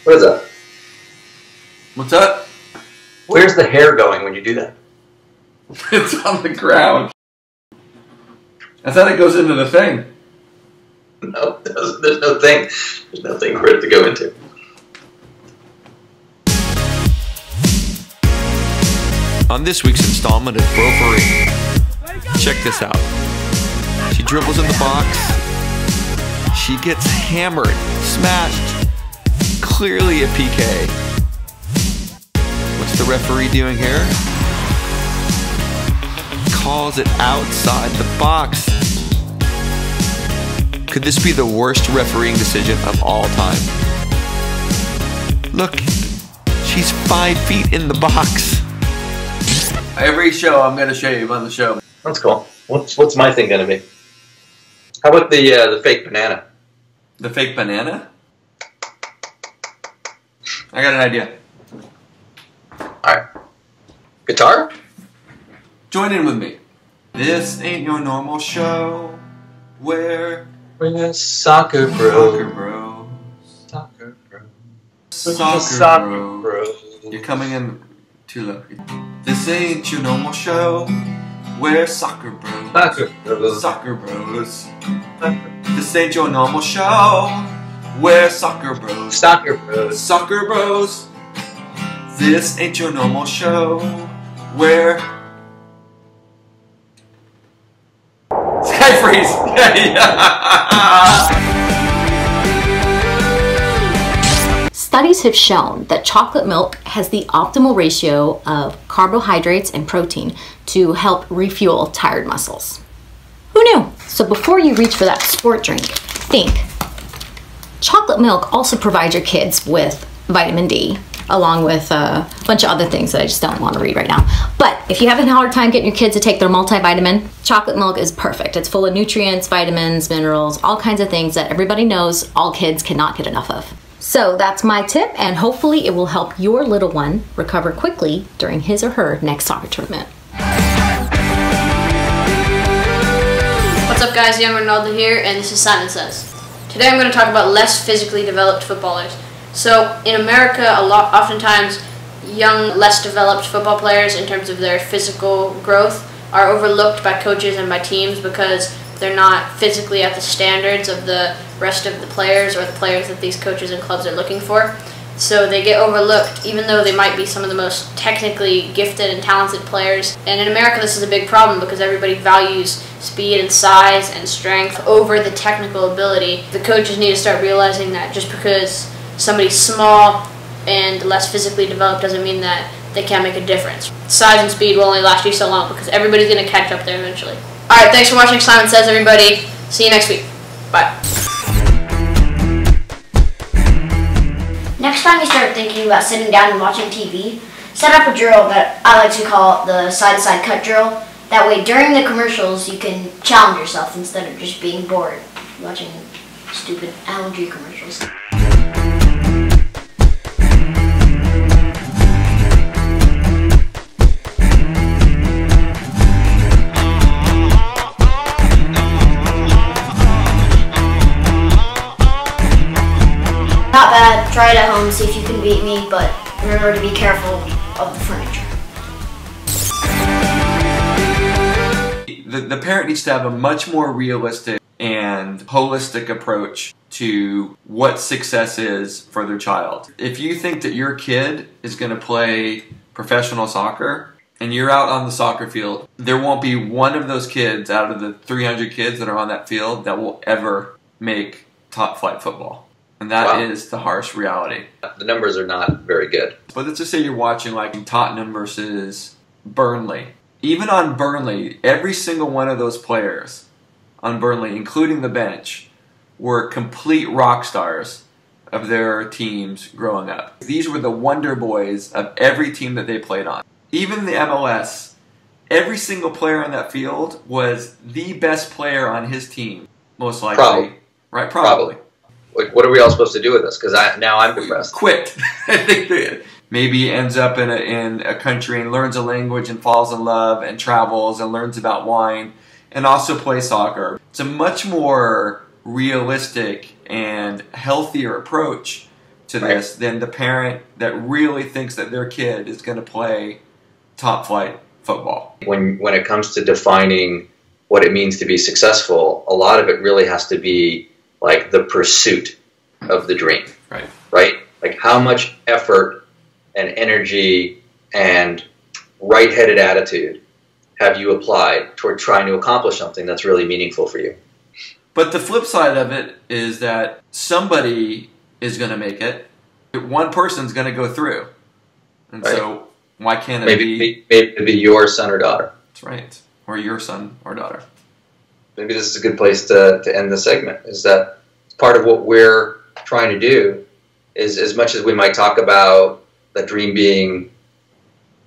What is that? What's up? Where's the hair going when you do that? It's on the ground. I thought it goes into the thing. No, there's no thing. There's nothing for it to go into. On this week's installment of Brofery, check this out. She dribbles in the box. She gets hammered, smashed. Clearly a PK. What's the referee doing here? Calls it outside the box. Could this be the worst refereeing decision of all time? Look, she's 5 feet in the box. Every show I'm gonna shave on the show. That's cool. What's my thing gonna be? How about the fake banana? The fake banana? I got an idea. Alright. Guitar? Join in with me. This ain't your normal show where We're soccer bros. Soccer bros. Soccer bros. Soccer bros. You're coming in too low. This ain't your normal show where soccer bros. Soccer bros. Soccer bros. This ain't your normal show where soccer bros. Soccer bros. Soccer bros. This ain't your normal show where Sky freeze. Studies have shown that chocolate milk has the optimal ratio of carbohydrates and protein to help refuel tired muscles. Who knew? So before you reach for that sport drink, think. Chocolate milk also provides your kids with vitamin D, along with a bunch of other things that I just don't want to read right now. But if you have a hard time getting your kids to take their multivitamin, chocolate milk is perfect. It's full of nutrients, vitamins, minerals, all kinds of things that everybody knows all kids cannot get enough of. So that's my tip, and hopefully it will help your little one recover quickly during his or her next soccer tournament. What's up guys, Young Ronaldo here, and this is Simon Says. Today I'm going to talk about less physically developed footballers. So in America, oftentimes young, less developed football players in terms of their physical growth are overlooked by coaches and by teams because they're not physically at the standards of the rest of the players or the players that these coaches and clubs are looking for. So they get overlooked even though they might be some of the most technically gifted and talented players. And in America this is a big problem because everybody values speed and size and strength over the technical ability. The coaches need to start realizing that just because somebody's small and less physically developed doesn't mean that they can't make a difference. Size and speed will only last you so long because everybody's going to catch up there eventually. Alright, thanks for watching Simon Says, everybody. See you next week. Bye. Next time you start thinking about sitting down and watching TV, set up a drill that I like to call the side-to-side cut drill. That way during the commercials you can challenge yourself instead of just being bored watching stupid allergy commercials. Not bad. Try it at home, see if you can beat me, but remember to be careful of the furniture. The parent needs to have a much more realistic and holistic approach to what success is for their child. If you think that your kid is going to play professional soccer and you're out on the soccer field, there won't be one of those kids out of the 300 kids that are on that field that will ever make top flight football. And that is the harsh reality. The numbers are not very good. But let's just say you're watching like Tottenham versus Burnley. Even on Burnley, every single one of those players on Burnley, including the bench, were complete rock stars of their teams growing up. These were the wonder boys of every team that they played on. Even the MLS, every single player on that field was the best player on his team, most likely. Probably. Right, probably. What are we all supposed to do with this? Because now I'm depressed. Quit. I think that maybe ends up in a country and learns a language and falls in love and travels and learns about wine and also plays soccer. It's a much more realistic and healthier approach to this than the parent that really thinks that their kid is going to play top flight football. When it comes to defining what it means to be successful, a lot of it really has to be like the pursuit of the dream. Right? Like how much effort and energy and right-headed attitude have you applied toward trying to accomplish something that's really meaningful for you? But the flip side of it is that somebody is going to make it. One person's going to go through. And so why can't it maybe be your son or daughter? That's right. Or your son or daughter. Maybe this is a good place to end the segment, is that part of what we're trying to do is, as much as we might talk about the dream being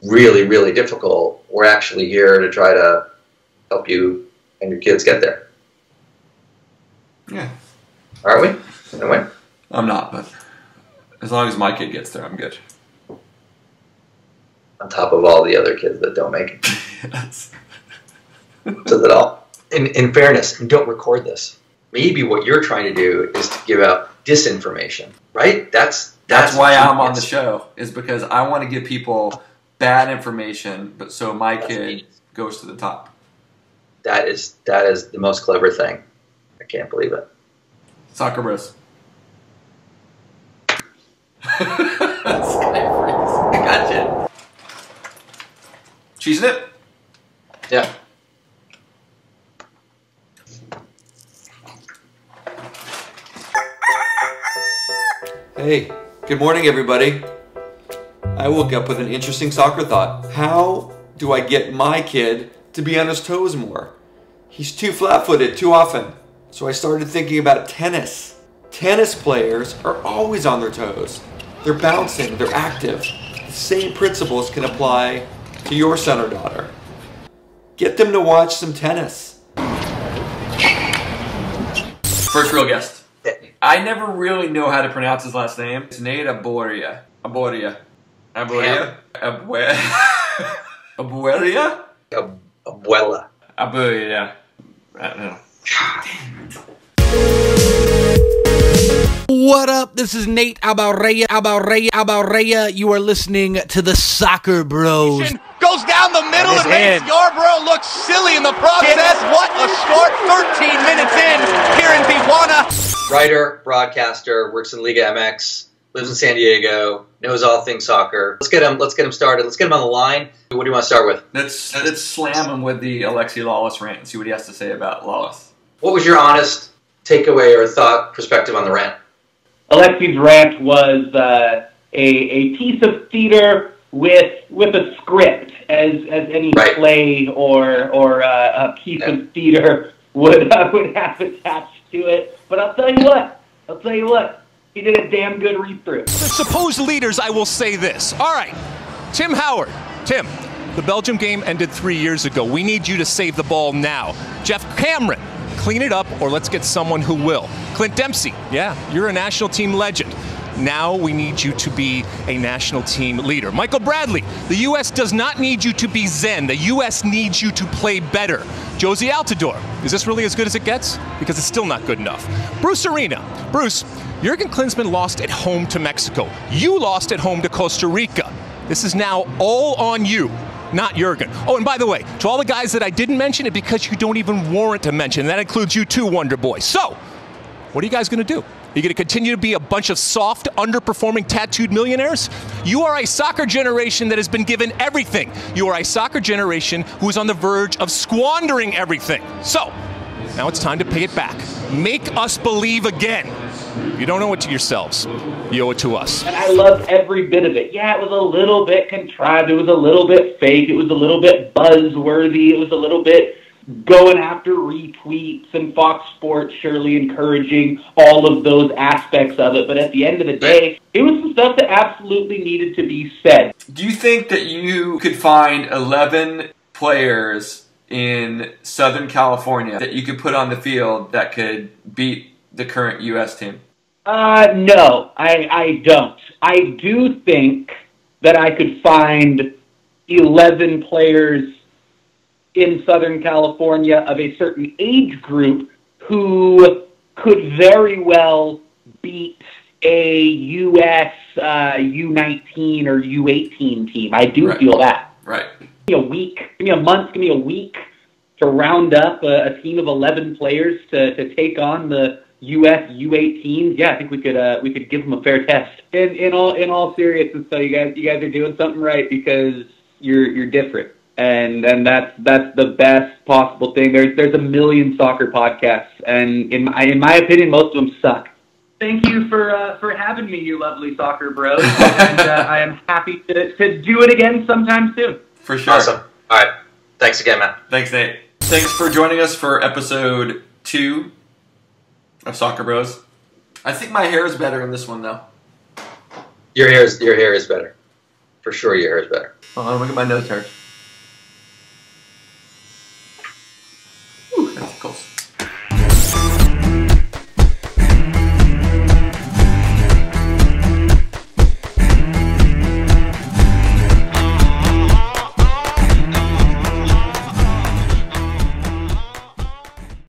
really, really difficult, we're actually here to try to help you and your kids get there. Yeah. Aren't we? In a way? I'm not, but as long as my kid gets there, I'm good. On top of all the other kids that don't make it. Yes. So that all, in fairness, and don't record this, maybe what you're trying to do is to give out disinformation, right? That's why I'm on the show, is because I want to give people bad information, but so my kid goes to the top. That is the most clever thing. I can't believe it. Soccer bros. I got you. Cheesing it? Yeah. Hey, good morning everybody. I woke up with an interesting soccer thought. How do I get my kid to be on his toes more? He's too flat-footed too often. So I started thinking about tennis. Tennis players are always on their toes. They're bouncing, they're active. The same principles can apply to your son or daughter. Get them to watch some tennis. First real guest. I never really know how to pronounce his last name. It's Nate Aboria. Abuela. Abuela. I don't know. What up? This is Nate Abarrea. You are listening to the Soccer Bros. Goes down the middle and makes Yarborough look silly in the process. What a start! 13 minutes in here in Tijuana. Writer, broadcaster, works in Liga MX, lives in San Diego, knows all things soccer. Let's get him started. Let's get him on the line. What do you want to start with? Let's slam him with the Alexi Lawless rant and see what he has to say about Lawless. What was your honest takeaway or thought, perspective on the rant? Alexi's rant was a piece of theater with a script, as any play or a piece of theater would have attached to it. But I'll tell you what, he did a damn good read-through. The supposed leaders, I will say this. All right, Tim Howard. Tim, the Belgium game ended 3 years ago. We need you to save the ball now. Jeff Cameron, clean it up or let's get someone who will. Clint Dempsey, yeah, you're a national team legend. Now we need you to be a national team leader. Michael Bradley, the U.S. does not need you to be zen. The U.S. needs you to play better. Josie Altidore, is this really as good as it gets? Because it's still not good enough. Bruce Arena. Bruce, Jurgen Klinsmann lost at home to Mexico. You lost at home to Costa Rica. This is now all on you, not Jurgen. Oh, and by the way, to all the guys that I didn't mention it because you don't even warrant a mention. That includes you too, Wonder Boy. So, what are you guys going to do? Are you going to continue to be a bunch of soft, underperforming, tattooed millionaires? You are a soccer generation that has been given everything. You are a soccer generation who is on the verge of squandering everything. So, now it's time to pay it back. Make us believe again. You don't owe it to yourselves. You owe it to us. And I loved every bit of it. Yeah, it was a little bit contrived. It was a little bit fake. It was a little bit buzzworthy. It was a little bit going after retweets, and Fox Sports surely encouraging all of those aspects of it. But at the end of the day, it was some stuff that absolutely needed to be said. Do you think that you could find 11 players in Southern California that you could put on the field that could beat the current U.S. team? No, I don't. I do think that I could find 11 players in Southern California of a certain age group who could very well beat a U.S. U19 or U18 team. I do feel that. Right. Give me a week, give me a month, give me a week to round up a team of 11 players to take on the U.S. U18s. Yeah, I think we could give them a fair test. In all seriousness, so you guys are doing something right because you're different, and that's the best possible thing. There's a million soccer podcasts, and in my opinion, most of them suck. Thank you for having me, you lovely soccer bros, and I am happy to do it again sometime soon. For sure. Awesome. All right. Thanks again, man. Thanks, Nate. Thanks for joining us for episode 2 of Soccer Bros. I think my hair is better in this one, though. Your hair is better. For sure, your hair is better. Hold on, look at my nose hair. Ooh, that's close.